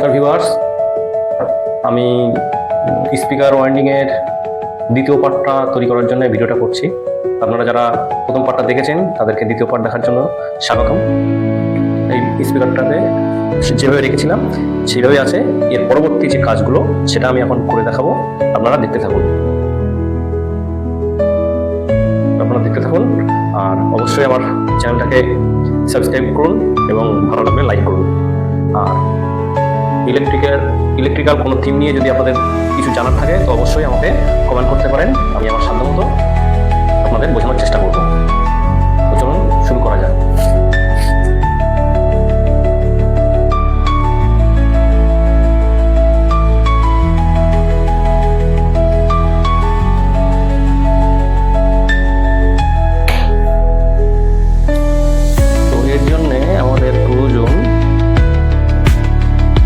নমস্কার ভিউয়ার্স, আমি স্পিকার ওয়াইন্ডিংয়ের দ্বিতীয় পার্টটা তৈরি করার জন্য ভিডিওটা করছি। আপনারা যারা প্রথম পার্টটা দেখেছেন তাদেরকে দ্বিতীয় পার্ট দেখার জন্য স্বাগতম। এই স্পিকারটাতে যেভাবে রেখেছিলাম সেইভাবে আছে। এর পরবর্তী যে কাজগুলো সেটা আমি এখন করে দেখাবো, আপনারা দেখতে থাকুন। আর অবশ্যই আমার চ্যানেলটাকে সাবস্ক্রাইব করুন এবং ভালো লাগলে লাইক করুন। আর ইলেকট্রিক্যাল কোনো থিম নিয়ে যদি আপনাদের কিছু জানার থাকে তো অবশ্যই আমাকে কমেন্ট করতে পারেন। আমি আমার সাধ্যমতো আপনাদের বোঝানোর চেষ্টা করব। তো চলুন শুরু করা যাক। তো এর জন্যে আমাদের প্রয়োজন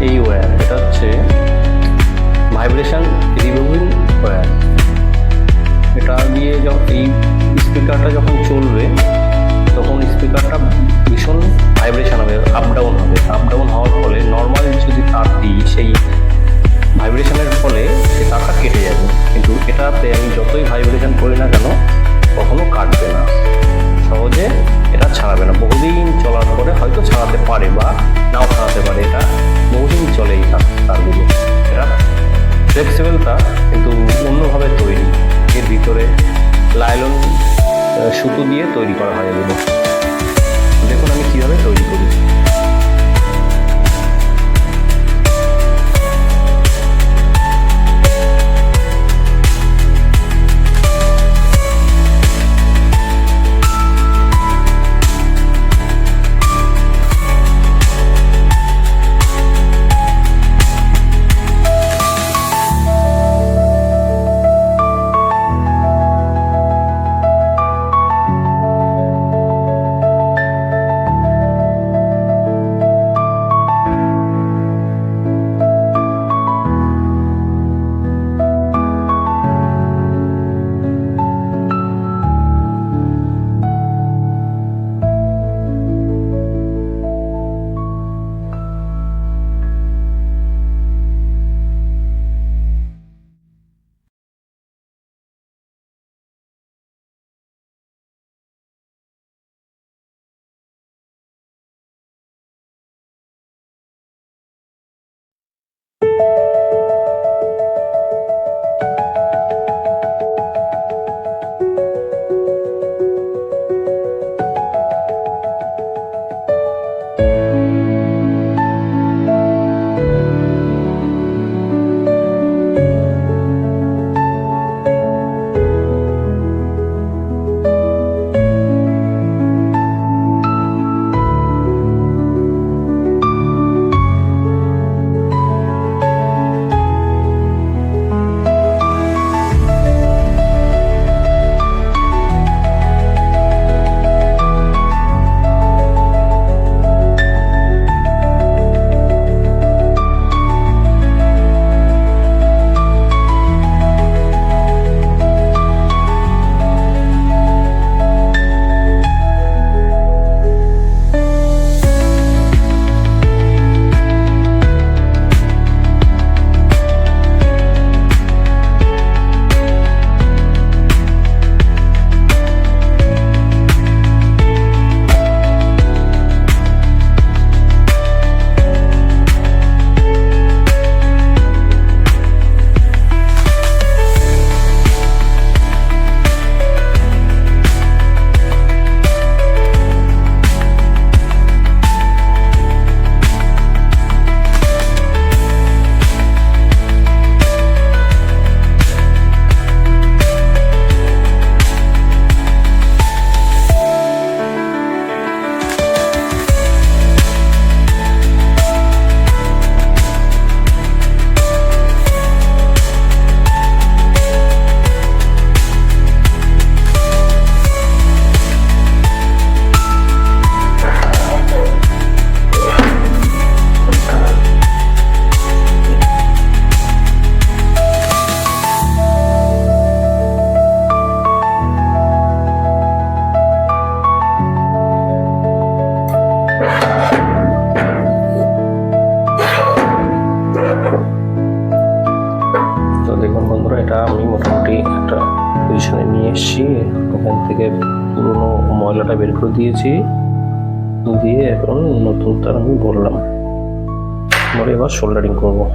এই ওয়্যার। এটা হচ্ছে ভাইব্রেশন রিমুভিং ওয়্যার। এটা দিয়ে এই স্পিকারটা যখন চলবে তখন স্পিকারটা ভীষণ ভাইব্রেশন হবে, আপ ডাউন হবে। আপ ডাউন হওয়ার ফলে নর্মাল যদি তার দিই সেই ভাইব্রেশনের ফলে সে তারটা কেটে যাবে, কিন্তু এটাতে আমি যতই ভাইব্রেশন করি না কেন কখনো কাটবে না, সহজে এটা ছাড়াবে না। বহুদিন চলার পরে হয়তো ছাড়াতে পারে বা নাও ছাড়াতে পারে, এটা বহুদিন চলেই তারগুলো। এটা ফ্লেক্সিবল তার, কিন্তু অন্যভাবে তৈরি। এর ভিতরে লাইলন সুতো দিয়ে তৈরি করা হয় এগুলো। দেখুন আমি কীভাবে তৈরি করি। বন্ধুরা, এটা আমি মোটামুটি একটা পজিশনে নিয়ে এসেছি। ওখান থেকে পুরোনো ময়লাটা বের করে দিয়েছি, দিয়ে এখন নতুন তার আমি বললাম পরে এবার সোল্ডারিং করবো।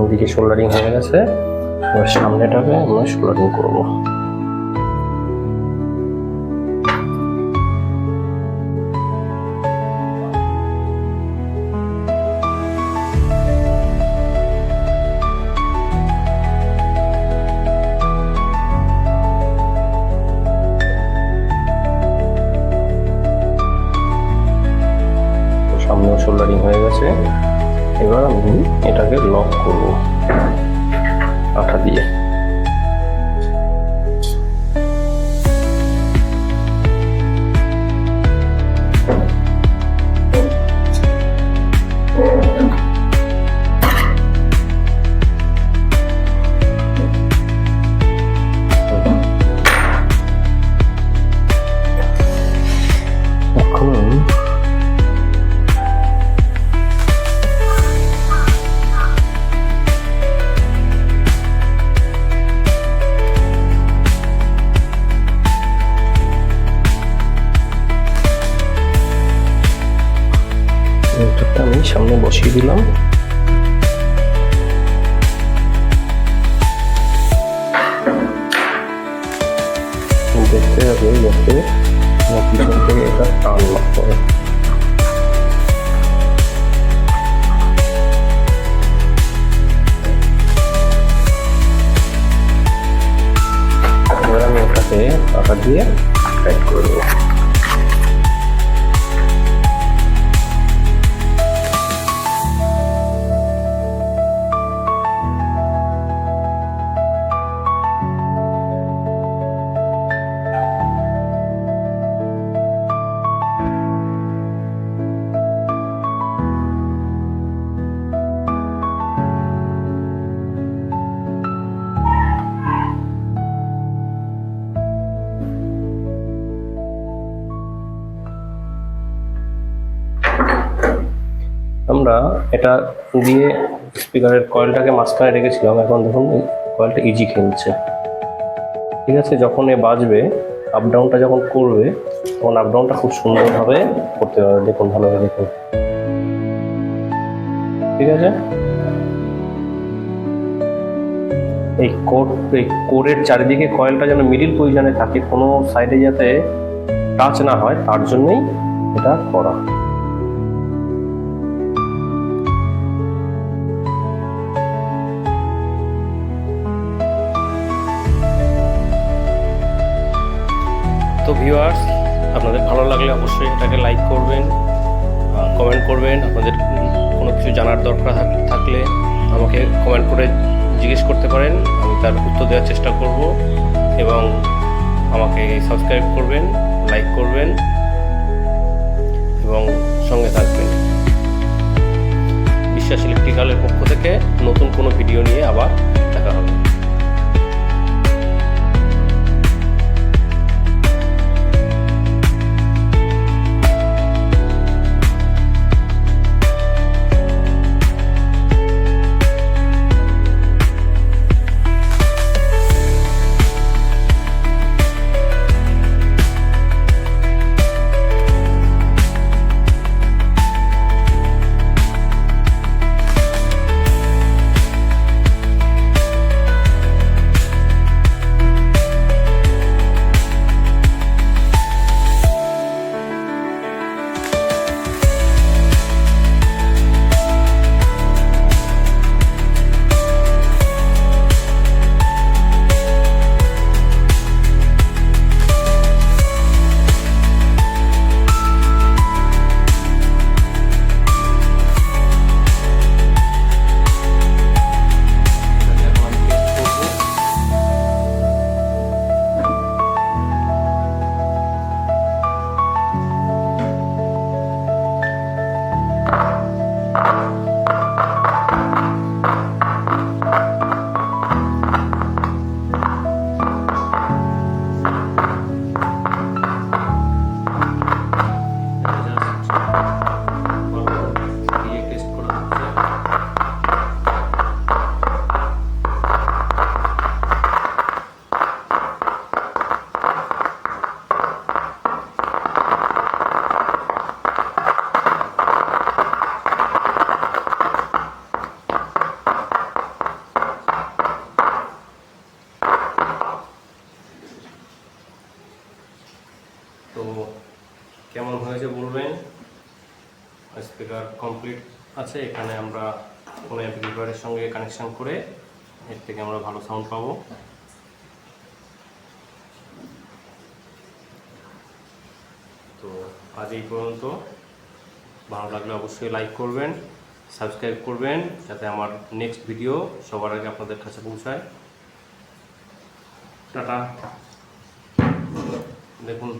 ওদিকে সোল্ডারিং হয়ে গেছে, এবার সামনেটাকে আমরা সোল্ডারিং করবো। সামনেও সোল্ডারিং হয়ে গেছে, এবার আমি এটাকে লক করব আঠা দিয়ে। আমি সামনে বসিয়ে দিলাম। দেখতে হবে যাতে পিছন থেকে এটা টান না করে। এবার আমি ওটাকে আটা দিয়ে টাইট করে দেবো। আমরা এটা দিয়ে স্পিকারের কয়েলটাকে মাঝখানে রেখেছিলাম, এখন দেখুন কয়েলটা ইজি খেলছে। ঠিক আছে, যখন এ বাজবে, আপ ডাউনটা যখন করবে, তখন আপ ডাউনটা খুব সুন্দরভাবে করতে হবে। দেখুন, ভালোভাবে দেখুন। ঠিক আছে, এই কোরের চারিদিকে কয়েলটা যেন মিডিল পজিশনে থাকে, কোনো সাইডে যাতে টাচ না হয়, তার জন্যই এটা করা। তো ভিউয়ার্স, আপনাদের ভালো লাগলে অবশ্যই এটাকে লাইক করবেন, কমেন্ট করবেন। আপনাদের কোনো কিছু জানার দরকার থাকলে আমাকে কমেন্ট করে জিজ্ঞেস করতে পারেন, আমি তার উত্তর দেওয়ার চেষ্টা করব। এবং আমাকে সাবস্ক্রাইব করবেন, লাইক করবেন এবং সঙ্গে থাকবেন। বিশ্বাস ইলেকট্রিক্যালের পক্ষ থেকে নতুন কোনো ভিডিও নিয়ে আবার দেখা হবে। কেমন হয়েছে বলবেন। স্পিকার কমপ্লিট আছে, এখানে আমরা কোনো অ্যাম্পলিফায়ারের সঙ্গে কানেকশান করে এর থেকে আমরা ভালো সাউন্ড পাবো। তো আজ এই পর্যন্ত। ভালো লাগলে অবশ্যই লাইক করবেন, সাবস্ক্রাইব করবেন, যাতে আমার নেক্সট ভিডিও সবার আগে আপনাদের কাছে পৌঁছায়। টাটা। দেখুন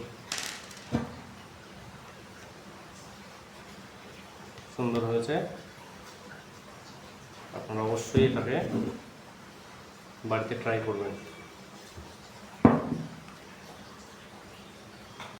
সুন্দর হয়েছে। আপনারা অবশ্যই এটাকে বাড়িতে ট্রাই করবেন।